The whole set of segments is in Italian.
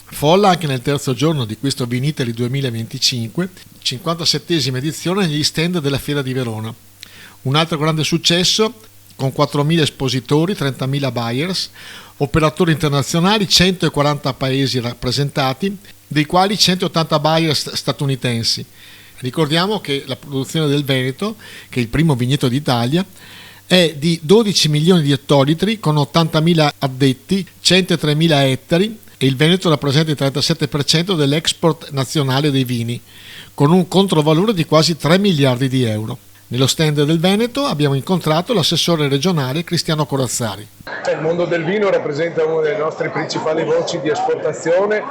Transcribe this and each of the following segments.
Folla anche nel terzo giorno di questo Vinitaly 2025, 57esima edizione negli stand della Fiera di Verona. Un altro grande successo con 4.000 espositori, 30.000 buyers, operatori internazionali, 140 paesi rappresentati, dei quali 180 buyers statunitensi. Ricordiamo che la produzione del Veneto, che è il primo vigneto d'Italia, è di 12 milioni di ettolitri con 80.000 addetti, 103.000 ettari, e il Veneto rappresenta il 37% dell'export nazionale dei vini, con un controvalore di quasi 3 miliardi di euro. Nello stand del Veneto abbiamo incontrato l'assessore regionale Cristiano Corazzari. Il mondo del vino rappresenta una delle nostre principali voci di esportazione,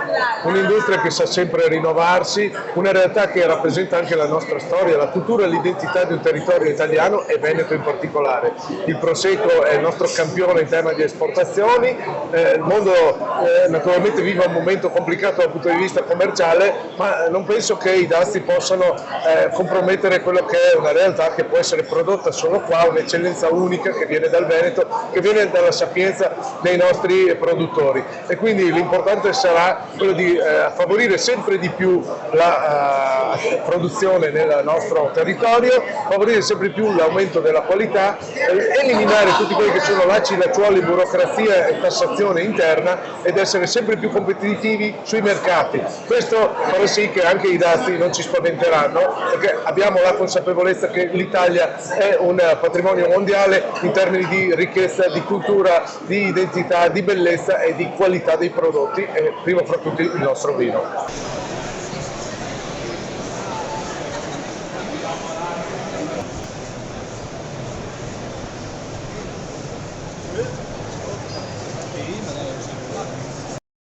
un'industria che sa sempre rinnovarsi, una realtà che rappresenta anche la nostra storia, la cultura e l'identità di un territorio italiano e veneto in particolare. Il Prosecco è il nostro campione in tema di esportazioni, il mondo naturalmente vive un momento complicato dal punto di vista commerciale, ma non penso che i dazi possano compromettere quello che è una realtà che può essere prodotta solo qua, un'eccellenza unica che viene dal Veneto, che viene dalla sapienza dei nostri produttori, e quindi l'importante sarà quello di favorire sempre di più la produzione nel nostro territorio, favorire sempre più l'aumento della qualità, eliminare tutti quelli che sono lacci, lacciuoli, burocrazia e tassazione interna ed essere sempre più competitivi sui mercati. Questo farà sì che anche i dazi non ci spaventeranno, perché abbiamo la consapevolezza che l'Italia è un patrimonio mondiale in termini di ricchezza, di cultura, di identità, di bellezza e di qualità dei prodotti, e prima fra tutti il nostro vino.